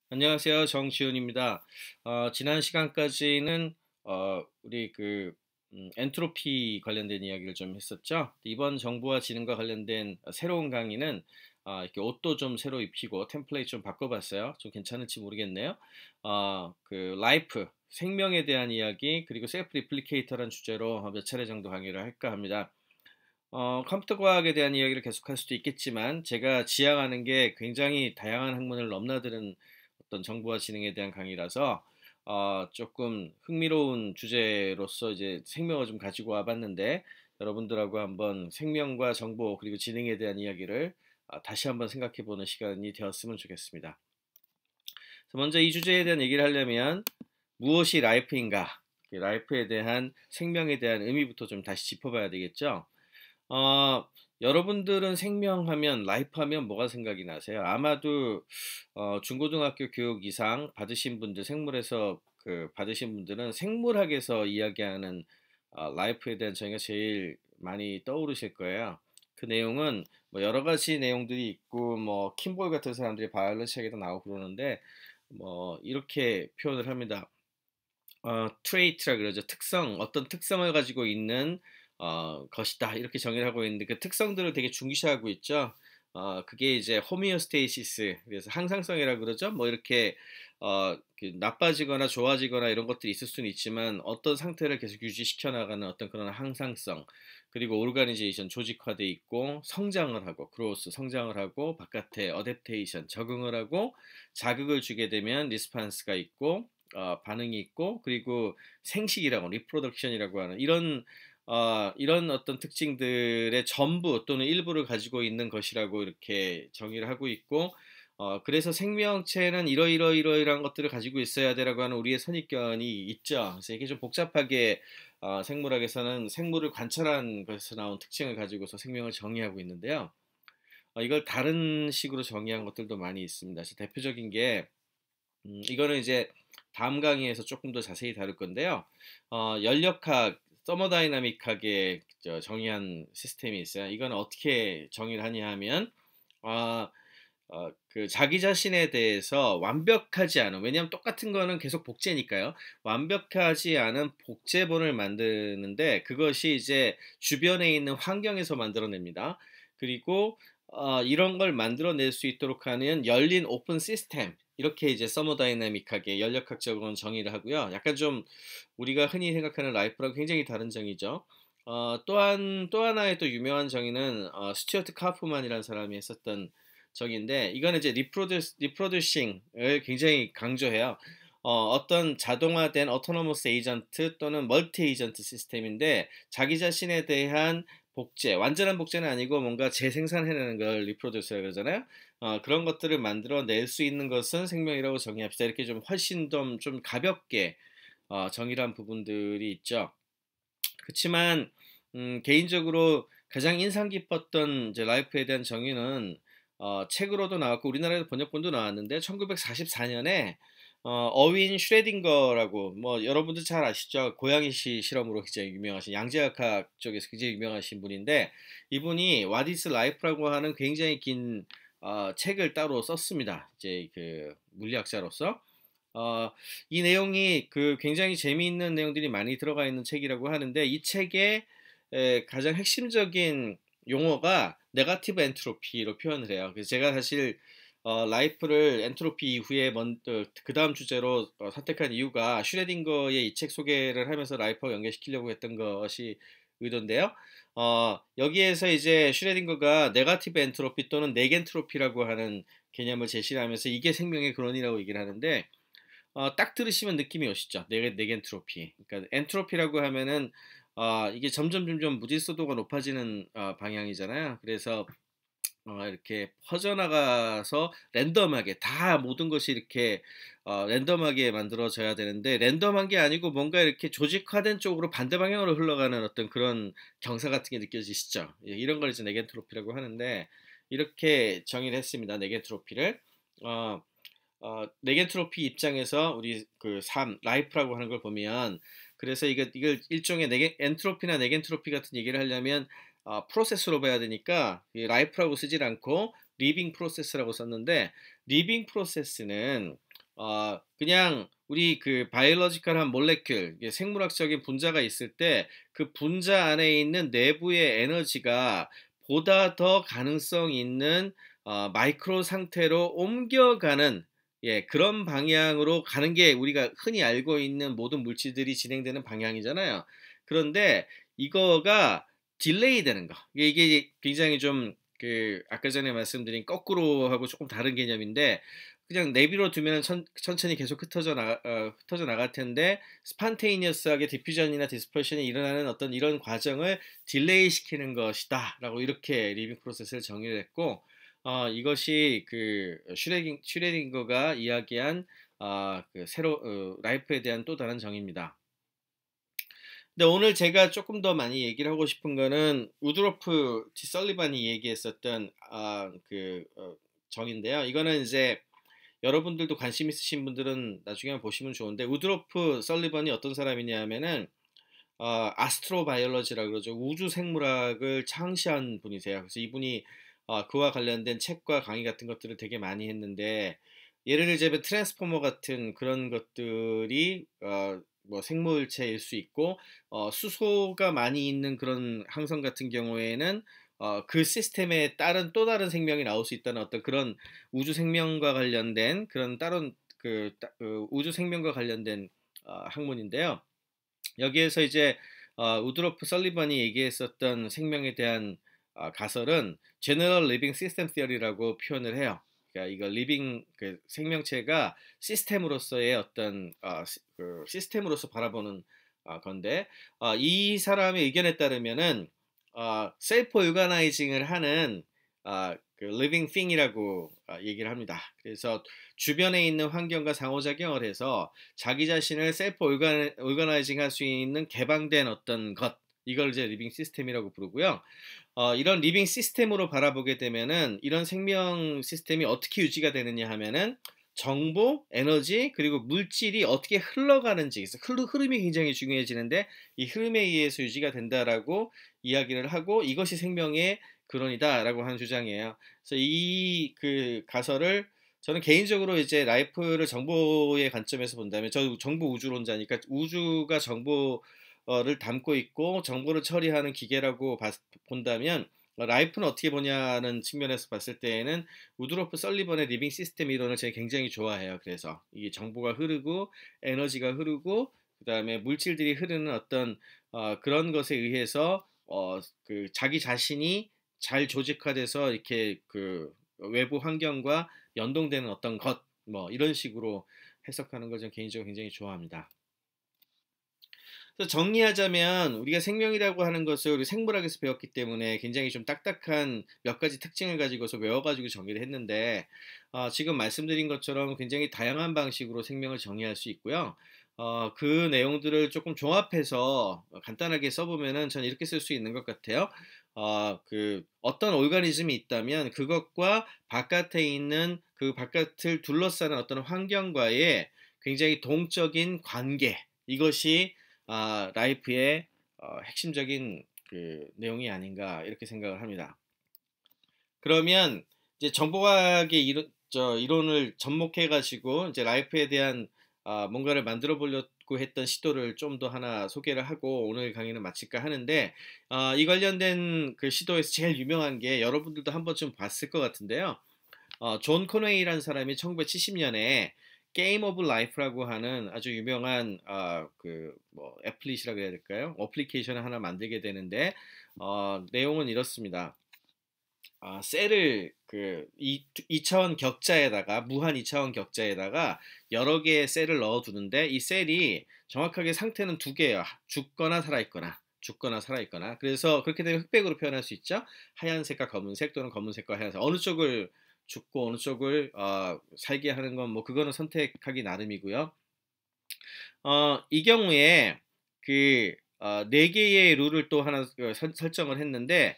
안녕하세요. 정지훈입니다. 지난 시간까지는 우리 엔트로피 관련된 이야기를 좀 했었죠. 이번 정보와 지능과 관련된 새로운 강의는 이렇게 옷도 좀 새로 입히고 템플레이트 좀 바꿔봤어요. 좀 괜찮을지 모르겠네요. 라이프, 생명에 대한 이야기, 그리고 셀프 리플리케이터라는 주제로 몇 차례 정도 강의를 할까 합니다. 컴퓨터 과학에 대한 이야기를 계속할 수도 있겠지만 제가 지향하는 게 굉장히 다양한 학문을 넘나드는 어떤 정보와 지능에 대한 강의라서 조금 흥미로운 주제로서 이제 생명을 좀 가지고 와봤는데 여러분들하고 한번 생명과 정보 그리고 지능에 대한 이야기를 다시 한번 생각해보는 시간이 되었으면 좋겠습니다. 그래서 먼저 이 주제에 대한 얘기를 하려면 무엇이 라이프인가? 라이프에 대한 생명에 대한 의미부터 좀 다시 짚어봐야 되겠죠. 어, 여러분들은 생명하면, 라이프하면 뭐가 생각이 나세요? 아마도 중고등학교 교육 이상 받으신 분들, 생물에서 받으신 분들은 생물학에서 이야기하는 라이프에 대한 정의가 제일 많이 떠오르실 거예요. 그 내용은 뭐 여러 가지 내용들이 있고, 뭐 킴볼 같은 사람들이 바이올로지 책에도 나오고 그러는데, 뭐 이렇게 표현을 합니다. 트레이트라 그러죠. 특성, 어떤 특성을 가지고 있는 것이다. 이렇게 정의를 하고 있는데 그 특성들을 되게 중시하고 있죠. 그게 이제 호미오스테이시스, 그래서 항상성이라 그러죠. 뭐 이렇게 나빠지거나 좋아지거나 이런 것들이 있을 수는 있지만 어떤 상태를 계속 유지시켜 나가는 어떤 그런 항상성, 그리고 오르가니제이션 조직화돼 있고 성장을 하고 그로스 성장을 하고 바깥에 어댑테이션 적응을 하고 자극을 주게 되면 리스판스가 있고 반응이 있고 그리고 생식이라고 리프로덕션이라고 하는 이런 어떤 특징들의 전부 또는 일부를 가지고 있는 것이라고 이렇게 정의를 하고 있고 그래서 생명체는 이러이러이러이러한 것들을 가지고 있어야 되라고 하는 우리의 선입견이 있죠. 그래서 이게 좀 복잡하게 생물학에서는 생물을 관찰한 것에서 나온 특징을 가지고서 생명을 정의하고 있는데요. 이걸 다른 식으로 정의한 것들도 많이 있습니다. 그래서 대표적인 게 이거는 이제 다음 강의에서 조금 더 자세히 다룰 건데요. 연력학, 서머다이나믹하게 정의한 시스템이 있어요. 이건 어떻게 정의를 하냐 하면, 어, 그 자기 자신에 대해서 완벽하지 않은, 왜냐하면 똑같은 거는 계속 복제니까요. 완벽하지 않은 복제본을 만드는데 그것이 이제 주변에 있는 환경에서 만들어냅니다. 그리고 이런 걸 만들어낼 수 있도록 하는 열린 오픈 시스템. 이렇게 이제 서머다이나믹하게 연력학적으로는 정의를 하고요. 약간 좀 우리가 흔히 생각하는 라이프랑 굉장히 다른 정의죠. 또 하나의 또 유명한 정의는 스튜어트 카프만이라는 사람이 했었던 적인데 이거는 이제 리프로듀싱을 굉장히 강조해요. 어떤 자동화된 어토노머스 에이전트 또는 멀티 에이전트 시스템인데 자기 자신에 대한 복제, 완전한 복제는 아니고 뭔가 재생산해내는 걸 리프로듀스라 그러잖아요. 그런 것들을 만들어낼 수 있는 것은 생명이라고 정의합시다. 이렇게 좀 훨씬 좀 가볍게 정의를 한 부분들이 있죠. 그렇지만 개인적으로 가장 인상 깊었던 이제 라이프에 대한 정의는 책으로도 나왔고 우리나라에도 번역본도 나왔는데 1944년에 어윈 슈레딩거라고 뭐 여러분들 잘 아시죠? 고양이 씨 실험으로 굉장히 유명하신 양자역학 쪽에서 굉장히 유명하신 분인데 이분이 What is Life라고 하는 굉장히 긴 책을 따로 썼습니다. 이제 그 물리학자로서. 어, 이 내용이 굉장히 재미있는 내용들이 많이 들어가 있는 책이라고 하는데 이 책의 가장 핵심적인 용어가 네가티브 엔트로피로 표현을 해요. 그래서 제가 사실 라이프를 엔트로피 이후에 그 다음 주제로 선택한 이유가 슈레딩거의 이 책 소개를 하면서 라이프와 연결시키려고 했던 것이 의도인데요. 여기에서 이제 슈레딩거가 네가티브 엔트로피 또는 네겐트로피라고 하는 개념을 제시를 하면서 이게 생명의 근원이라고 얘기를 하는데 딱 들으시면 느낌이 오시죠? 네겐트로피. 그러니까 엔트로피라고 하면은 이게 점점 무질서도가 높아지는 방향이잖아요. 그래서 이렇게 퍼져나가서 랜덤하게 다 모든 것이 이렇게 랜덤하게 만들어져야 되는데 랜덤한 게 아니고 뭔가 이렇게 조직화된 쪽으로 반대 방향으로 흘러가는 어떤 그런 경사 같은 게 느껴지시죠? 예, 이런 걸 이제 네겐트로피라고 하는데 이렇게 정의를 했습니다. 네겐트로피를. 어, 네겐트로피 입장에서 우리 라이프라고 하는 걸 보면 그래서 이걸 일종의 엔트로피나 네겐트로피 같은 얘기를 하려면 프로세스로 봐야 되니까 이 라이프라고 쓰질 않고 리빙 프로세스라고 썼는데 리빙 프로세스는 그냥 우리 그 바이올로지컬한 몰레큘, 이게 생물학적인 분자가 있을 때 그 분자 안에 있는 내부의 에너지가 보다 더 가능성 있는 마이크로 상태로 옮겨가는, 예, 그런 방향으로 가는 게 우리가 흔히 알고 있는 모든 물질들이 진행되는 방향이잖아요. 그런데 이거가 딜레이 되는 거. 이게 굉장히 좀 그 아까 전에 말씀드린 거꾸로 하고 조금 다른 개념인데, 그냥 내비로 두면 천천히 계속 흩어져 나갈 텐데 스판테이니어스하게 디퓨전이나 디스퍼션이 일어나는 어떤 이런 과정을 딜레이 시키는 것이다라고 이렇게 리빙 프로세스를 정의를 했고, 이것이 그 슈레딩거가 이야기한 라이프에 대한 또 다른 정의입니다. 근데 오늘 제가 조금 더 많이 얘기를 하고 싶은 거는 우드로프 티 설리반이 얘기했었던 정인데요. 이거는 이제 여러분들도 관심 있으신 분들은 나중에 한번 보시면 좋은데, 우드로프 설리번이 어떤 사람이냐 하면은 아스트로바이올로지라 그러죠. 우주 생물학을 창시한 분이세요. 그래서 이분이 그와 관련된 책과 강의 같은 것들을 되게 많이 했는데, 예를 들자면 트랜스포머 같은 그런 것들이 뭐 생물체일 수 있고, 수소가 많이 있는 그런 항성 같은 경우에는 그 시스템에 따른 또 다른 생명이 나올 수 있다는 어떤 그런 우주 생명과 관련된 그런 다른 우주 생명과 관련된 학문인데요. 여기에서 이제 우드로프 설리번이 얘기했었던 생명에 대한 가설은 General Living System Theory라고 표현을 해요. 그러니까 이거 리빙 그 생명체가 시스템으로서의 어떤 그 시스템으로서 바라보는 건데, 이 사람의 의견에 따르면은 셀프 오가나이징을 하는 그 living thing이라고 얘기를 합니다. 그래서 주변에 있는 환경과 상호작용을 해서 자기 자신을 셀프 오가나이징 할 수 있는 개방된 어떤 것, 이걸 이제 리빙 시스템이라고 부르고요. 이런 리빙 시스템으로 바라보게 되면은 이런 생명 시스템이 어떻게 유지가 되느냐 하면은 정보, 에너지, 그리고 물질이 어떻게 흘러가는지, 그래서 흐름이 굉장히 중요해지는데 이 흐름에 의해서 유지가 된다라고 이야기를 하고, 이것이 생명의 근원이다라고 하는 주장이에요. 그래서 이 그 가설을 저는 개인적으로 이제 라이프를 정보의 관점에서 본다면, 저 정보 우주론자니까 우주가 정보를 담고 있고 정보를 처리하는 기계라고 본다면, 라이프는 어떻게 보냐는 측면에서 봤을 때에는 우드로프 설리번의 리빙 시스템 이론을 제가 굉장히 좋아해요. 그래서 이게 정보가 흐르고 에너지가 흐르고 그다음에 물질들이 흐르는 어떤 그런 것에 의해서 그 자기 자신이 잘 조직화돼서 이렇게 그 외부 환경과 연동되는 어떤 것, 뭐 이런 식으로 해석하는 걸 저는 개인적으로 굉장히 좋아합니다. 그래서 정리하자면 우리가 생명이라고 하는 것을 우리 생물학에서 배웠기 때문에 굉장히 좀 딱딱한 몇 가지 특징을 가지고서 외워가지고 정의를 했는데, 지금 말씀드린 것처럼 굉장히 다양한 방식으로 생명을 정의할 수 있고요. 그 내용들을 조금 종합해서 간단하게 써보면은 전 이렇게 쓸 수 있는 것 같아요. 그 어떤 오르가니즘이 있다면 그것과 바깥에 있는 그 바깥을 둘러싸는 어떤 환경과의 굉장히 동적인 관계, 이것이 라이프의 핵심적인 그 내용이 아닌가 이렇게 생각을 합니다. 그러면 이제 정보학의 이론을 접목해가지고 이제 라이프에 대한 뭔가를 만들어 보려고 했던 시도를 좀 더 하나 소개를 하고 오늘 강의는 마칠까 하는데, 이 관련된 그 시도에서 제일 유명한 게 여러분들도 한 번쯤 봤을 것 같은데요. 존 코네이라는 사람이 1970년에 게임 오브 라이프라고 하는 아주 유명한 그뭐 애플릿이라고 해야 될까요? 어플리케이션을 하나 만들게 되는데, 내용은 이렇습니다. 셀을 그 2차원 격자에다가 무한 2차원 격자에다가 여러 개의 셀을 넣어 두는데, 이 셀이 정확하게 상태는 두 개예요. 죽거나 살아있거나. 그래서 그렇게 되면 흑백으로 표현할 수 있죠. 하얀색과 검은색 또는 검은색과 하얀색, 어느 쪽을 죽고 어느 쪽을 살게 하는 건 뭐 그거는 선택하기 나름이고요. 이 경우에 그 네 개의 룰을 또 하나 설정을 했는데,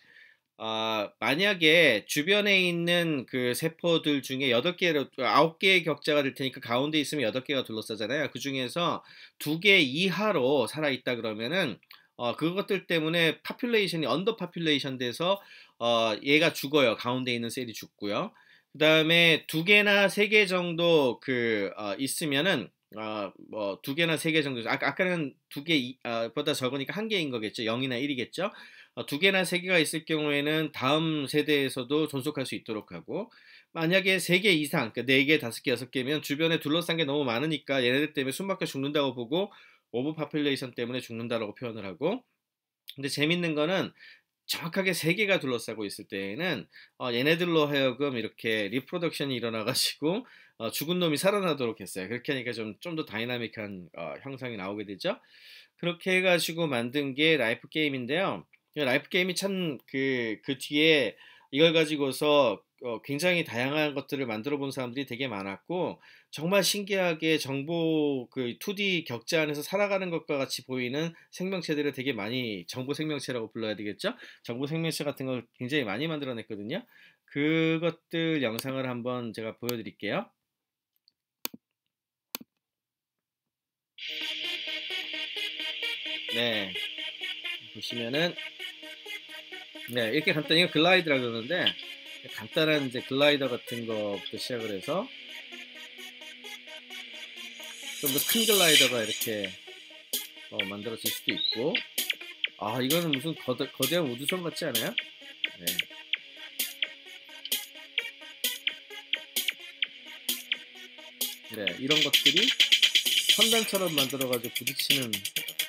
만약에 주변에 있는 그 세포들 중에 9개의 격자가 될 테니까 가운데 있으면 8개가 둘러싸잖아요. 그 중에서 2개 이하로 살아있다 그러면은 그것들 때문에 파퓰레이션이 언더 파퓰레이션 돼서 얘가 죽어요. 가운데 있는 셀이 죽고요. 그다음에 두 개나 세 개 정도 있으면은 뭐 두 개나 세 개 정도 아까는 두 개 보다 적으니까 한 개인 거겠죠. 0이나 1이겠죠. 두 개나 세 개가 있을 경우에는 다음 세대에서도 존속할 수 있도록 하고 만약에 세 개 이상, 그러니까 네 개, 다섯 개, 여섯 개면 주변에 둘러싼 게 너무 많으니까 얘네들 때문에 숨막혀 죽는다고 보고 오버 파퓰레이션 때문에 죽는다라고 표현을 하고 근데 재밌는 거는 정확하게 세 개가 둘러싸고 있을 때에는 얘네들로 하여금 이렇게 리프로덕션이 일어나가지고 죽은 놈이 살아나도록 했어요. 그렇게 하니까 좀 더 다이나믹한 형상이 나오게 되죠. 그렇게 해가지고 만든 게 라이프 게임인데요. 라이프 게임이 참 그 뒤에 이걸 가지고서 굉장히 다양한 것들을 만들어 본 사람들이 되게 많았고 정말 신기하게 정보 2D 격자 안에서 살아가는 것과 같이 보이는 생명체들을 되게 많이 정보 생명체라고 불러야 되겠죠? 정보 생명체 같은 걸 굉장히 많이 만들어냈거든요. 그것들 영상을 한번 제가 보여드릴게요. 네, 보시면은 네, 이렇게 간단히 이거 글라이드라고 그러는데 간단한 이제 글라이더 같은 거부터 시작을 해서 좀 더 큰 글라이더가 이렇게 만들어질 수도 있고 이거는 무슨 거대한 우주선 같지 않아요? 네. 네, 이런 것들이 선단처럼 만들어가지고 부딪히는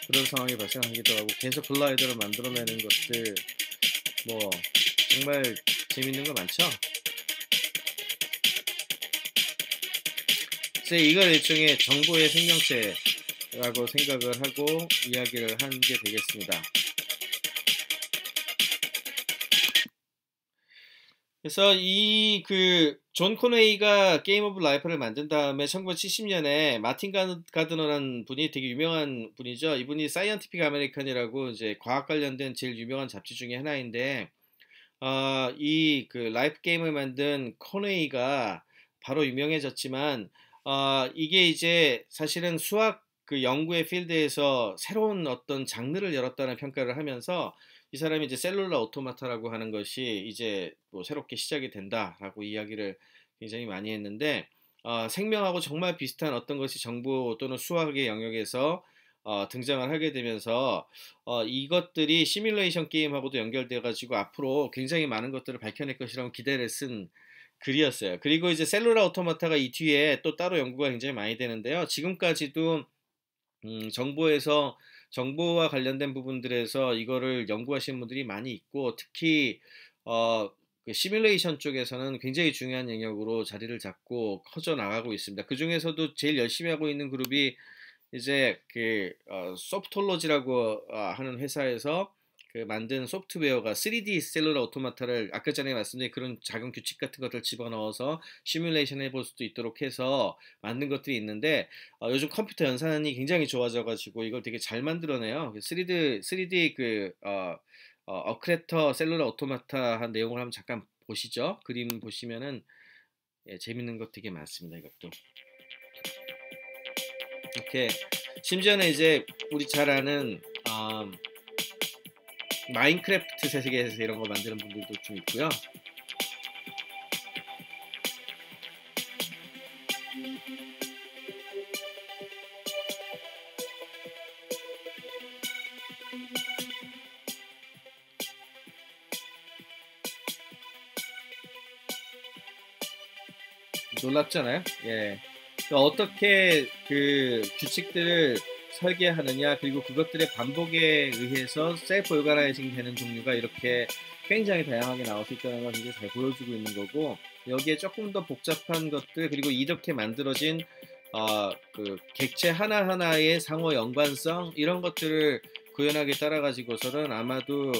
그런 상황이 발생하기도 하고 계속 글라이더를 만들어내는 것들 뭐 정말 재밌는 거 많죠? 이걸 일종의 정보의 생명체라고 생각을 하고 이야기를 하는 게 되겠습니다. 그래서 존 코네이가 게임 오브 라이프를 만든 다음에 1970년에 마틴 가드너라는 분이 되게 유명한 분이죠. 이분이 사이언티픽 아메리칸이라고 이제 과학 관련된 제일 유명한 잡지 중에 하나인데 라이프 게임을 만든 코네이가 바로 유명해졌지만 이게 이제 사실은 수학 연구의 필드에서 새로운 어떤 장르를 열었다는 평가를 하면서 이 사람이 이제 셀룰라 오토마타라고 하는 것이 이제 뭐 새롭게 시작이 된다라고 이야기를 굉장히 많이 했는데 생명하고 정말 비슷한 어떤 것이 정보 또는 수학의 영역에서 등장을 하게 되면서 이것들이 시뮬레이션 게임하고도 연결돼 가지고 앞으로 굉장히 많은 것들을 밝혀낼 것이라고 기대를 쓴 글이었어요. 그리고 이제 셀룰라 오토마타가 이 뒤에 또 따로 연구가 굉장히 많이 되는데요. 지금까지도 정보와 관련된 부분들에서 이거를 연구하시는 분들이 많이 있고 특히 시뮬레이션 쪽에서는 굉장히 중요한 영역으로 자리를 잡고 커져 나가고 있습니다. 그 중에서도 제일 열심히 하고 있는 그룹이 이제 소프톨로지라고 하는 회사에서 만든 소프트웨어가 3D 셀룰라 오토마타를 아까 전에 말씀드린 그런 작은 규칙 같은 것들 집어넣어서 시뮬레이션 해볼 수도 있도록 해서 만든 것들이 있는데 요즘 컴퓨터 연산이 굉장히 좋아져가지고 이걸 되게 잘 만들어내요. 3D 어크레터 셀룰라 오토마타 한 내용을 한번 잠깐 보시죠. 그림 보시면은 재밌는 것 되게 많습니다. 이것도. 이렇게 심지어는 이제 우리 잘 아는 마인크래프트 세계에서 이런 거 만드는 분들도 좀 있고요. 놀랍잖아요. 예. 그러니까 어떻게 규칙들을 설계하느냐 그리고 그것들의 반복에 의해서 셀프 오가나이징 되는 종류가 이렇게 굉장히 다양하게 나올 수 있다는 걸 굉장히 잘 보여주고 있는 거고 여기에 조금 더 복잡한 것들 그리고 이렇게 만들어진 객체 하나하나의 상호 연관성 이런 것들을 구현하게 따라 가지고서는 아마도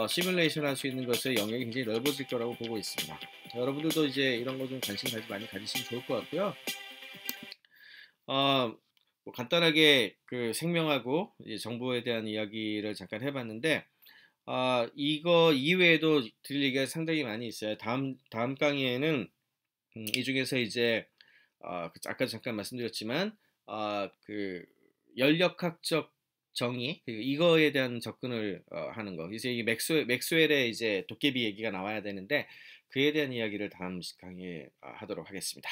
시뮬레이션 할 수 있는 것의 영역이 굉장히 넓어질 거라고 보고 있습니다. 여러분들도 이제 이런 거 좀 관심 많이 가지시면 좋을 것 같고요. 뭐 간단하게 생명하고 이제 정보에 대한 이야기를 잠깐 해봤는데 이거 이외에도 드릴 얘기가 상당히 많이 있어요. 다음 강의에는 이 중에서 이제 아까 잠깐 말씀드렸지만 연력학적 정의 이거에 대한 접근을 하는 거. 이제 이 맥스웰의 이제 도깨비 얘기가 나와야 되는데 그에 대한 이야기를 다음 강의에 하도록 하겠습니다.